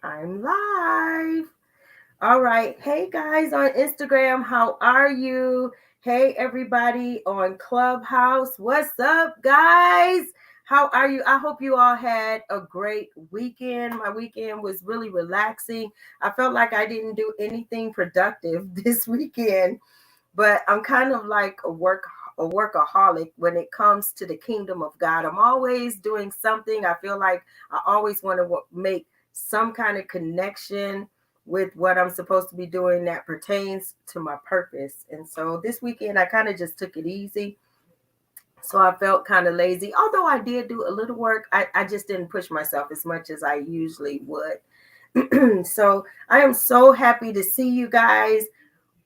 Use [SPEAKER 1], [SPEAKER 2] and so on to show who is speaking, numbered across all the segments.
[SPEAKER 1] I'm live. All right. Hey guys on Instagram, how are you? Hey everybody on Clubhouse. What's up, guys? How are you? I hope you all had a great weekend. My weekend was really relaxing. I felt like I didn't do anything productive this weekend, but I'm kind of like a workaholic when it comes to the kingdom of God. I'm always doing something. I feel like I always want to make some kind of connection with what I'm supposed to be doing that pertains to my purpose. And so this weekend I kind of just took it easy. So I felt kind of lazy. Although I did do a little work, I just didn't push myself as much as I usually would. So I am so happy to see you guys.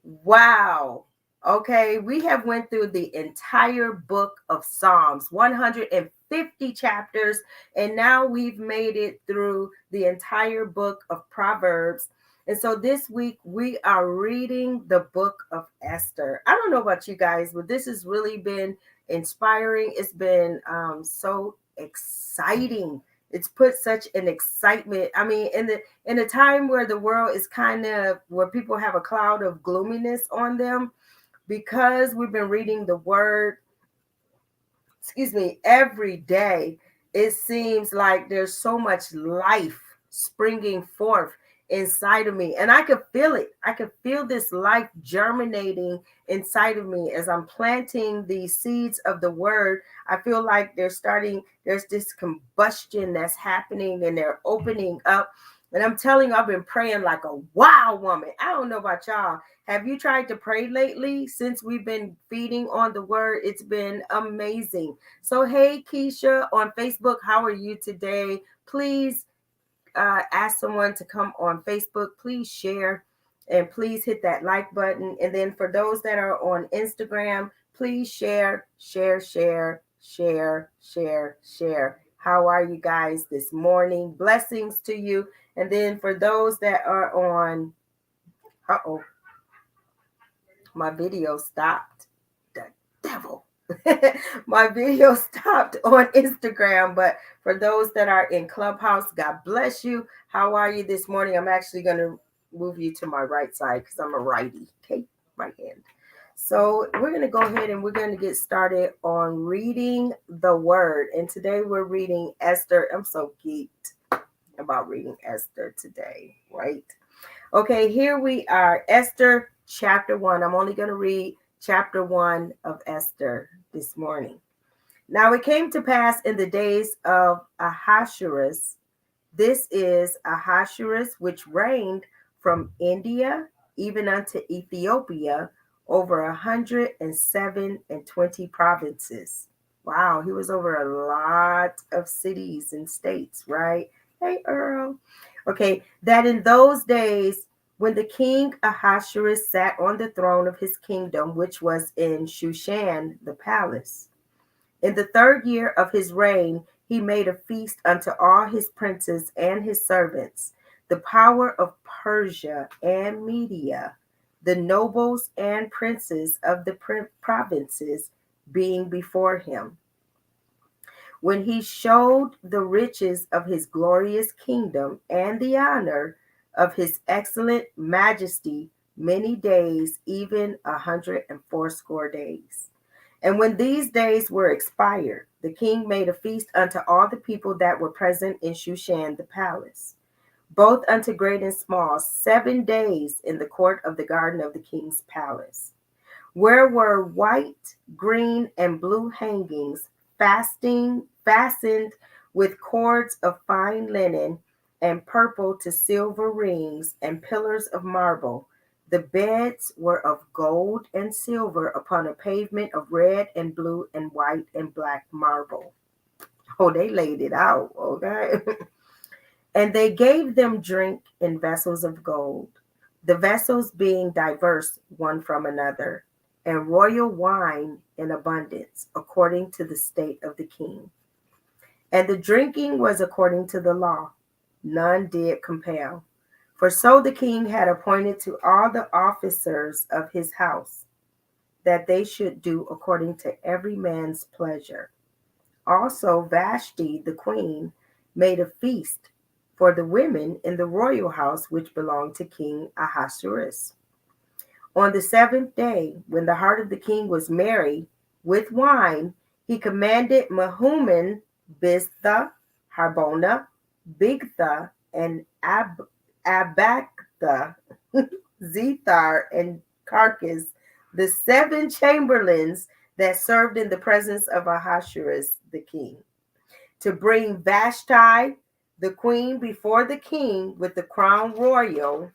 [SPEAKER 1] Wow. Okay, we have went through the entire book of Psalms, 150 chapters, and now we've made it through the entire book of Proverbs. And so this week we are reading the book of Esther. I don't know about you guys, but this has really been inspiring. It's been so exciting. It's put such an excitement. I mean, in a time where the world is kind of where people have a cloud of gloominess on them, because we've been reading the word, every day, it seems like there's so much life springing forth inside of me. And I could feel it. I could feel this life germinating inside of me as I'm planting the seeds of the word. I feel like there's this combustion that's happening and they're opening up. And I'm telling you, I've been praying like a wild woman. I don't know about y'all. Have you tried to pray lately since we've been feeding on the word? It's been amazing. So, hey, Keisha on Facebook, how are you today? Please ask someone to come on Facebook. Please share and please hit that like button. And then for those that are on Instagram, please share, share, share, share, share, share. How are you guys this morning? Blessings to you. And then for those that are on, uh-oh, my video stopped. The devil. My video stopped on Instagram, but for those that are in Clubhouse, God bless you. How are you this morning? I'm actually going to move you to my right side because I'm a righty. Okay, right hand. So we're going to go ahead and we're going to get started on reading the word. And today we're reading Esther. I'm so geeked about reading Esther today, right? Okay, here we are, Esther chapter 1. I'm only going to read chapter 1 of Esther this morning. Now it came to pass in the days of Ahasuerus, this is Ahasuerus, which reigned from India even unto Ethiopia over 127 provinces. Wow, he was over a lot of cities and states, right? Hey, Earl. Okay, that in those days, when the king Ahasuerus sat on the throne of his kingdom, which was in Shushan, the palace, in the 3rd year of his reign, he made a feast unto all his princes and his servants, the power of Persia and Media, the nobles and princes of the provinces being before him. When he showed the riches of his glorious kingdom and the honor of his excellent majesty many days, even 180 days. And when these days were expired, the king made a feast unto all the people that were present in Shushan the palace, both unto great and small, 7 days in the court of the garden of the king's palace, where were white, green, and blue hangings, fastened with cords of fine linen, and purple to silver rings, and pillars of marble. The beds were of gold and silver upon a pavement of red and blue and white and black marble. Oh, they laid it out, okay? And they gave them drink in vessels of gold, the vessels being diverse one from another, and royal wine in abundance, according to the state of the king. And the drinking was according to the law, none did compel. For so the king had appointed to all the officers of his house, that they should do according to every man's pleasure. Also Vashti the queen made a feast for the women in the royal house which belonged to King Ahasuerus. On the seventh day, when the heart of the king was merry with wine, he commanded Mehuman, Biztha, Harbona, Bigtha, and Abaktha, Zethar, and Carcass, the seven chamberlains that served in the presence of Ahasuerus the king, to bring Vashti, the queen, before the king with the crown royal,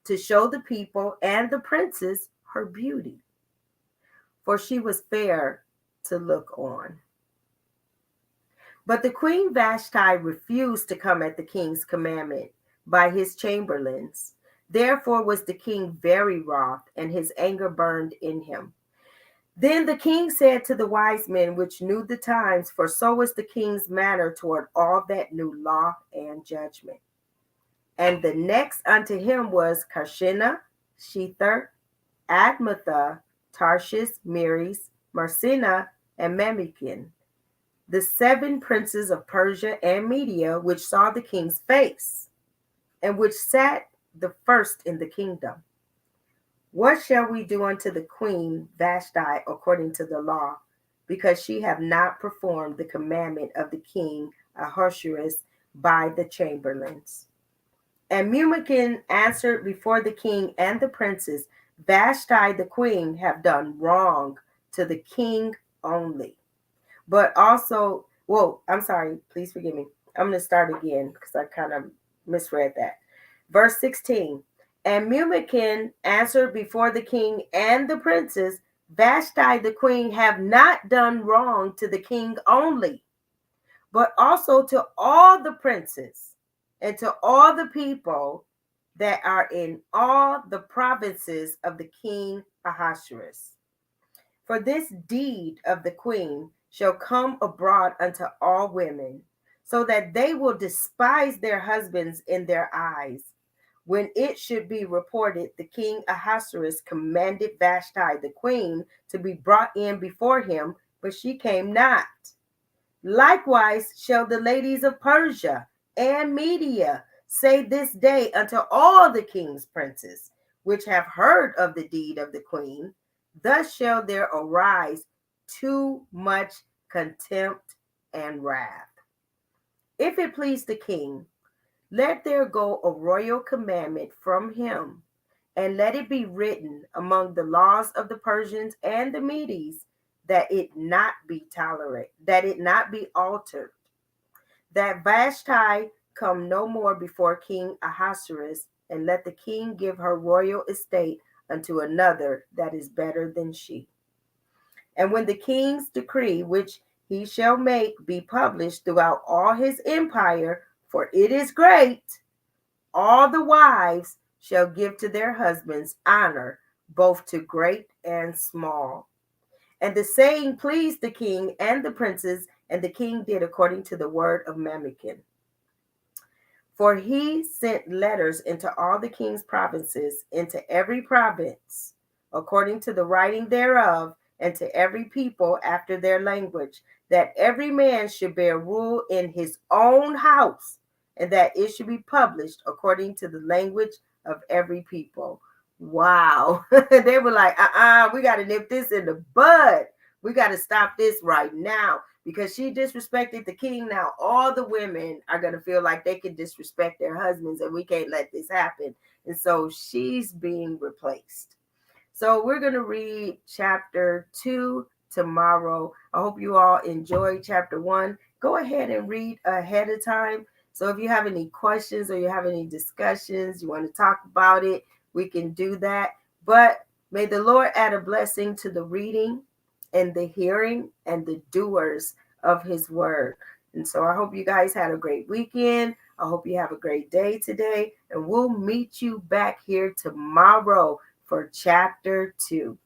[SPEAKER 1] to show the people and the princes her beauty, for she was fair to look on. But the queen Vashti refused to come at the king's commandment by his chamberlains. Therefore was the king very wroth, and his anger burned in him. Then the king said to the wise men which knew the times, for so was the king's manner toward all that knew law and judgment. And the next unto him was Karshina, Shethar, Admatha, Tarshish, Meres, Marsina, and Memucan, the seven princes of Persia and Media, which saw the king's face, and which sat the first in the kingdom. What shall we do unto the queen Vashti according to the law, because she have not performed the commandment of the king Ahasuerus by the chamberlains? And Memucan answered before the king and the princes, Vashti the queen have done wrong to the king only. But also, I'm sorry, please forgive me. I'm going to start again because I kind of misread that. Verse 16, and Memucan answered before the king and the princes, Vashti the queen have not done wrong to the king only, but also to all the princes and to all the people that are in all the provinces of the king Ahasuerus. For this deed of the queen shall come abroad unto all women, so that they will despise their husbands in their eyes. When it should be reported, the king Ahasuerus commanded Vashti the queen to be brought in before him, but she came not. Likewise shall the ladies of Persia and Media say this day unto all the king's princes, which have heard of the deed of the queen, thus shall there arise too much contempt and wrath. If it please the king, let there go a royal commandment from him, and let it be written among the laws of the Persians and the Medes, that it not be tolerated, that it not be altered, that Vashti come no more before King Ahasuerus, and let the king give her royal estate unto another that is better than she. And when the king's decree, which he shall make, be published throughout all his empire, for it is great, all the wives shall give to their husbands honor, both to great and small. And the saying pleased the king and the princes, and the king did according to the word of Memucan. For he sent letters into all the king's provinces, into every province, according to the writing thereof, and to every people after their language, that every man should bear rule in his own house, and that it should be published according to the language of every people. Wow. They were like, we got to nip this in the bud. We got to stop this right now, because she disrespected the king. Now all the women are going to feel like they can disrespect their husbands, and we can't let this happen. And so she's being replaced. So we're going to read chapter 2 tomorrow. I hope you all enjoyed chapter 1. Go ahead and read ahead of time. So if you have any questions or you have any discussions, you want to talk about it, we can do that. But may the Lord add a blessing to the reading and the hearing and the doers of his word. And so I hope you guys had a great weekend. I hope you have a great day today. And we'll meet you back here tomorrow for chapter 2.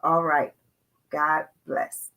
[SPEAKER 1] All right. God bless.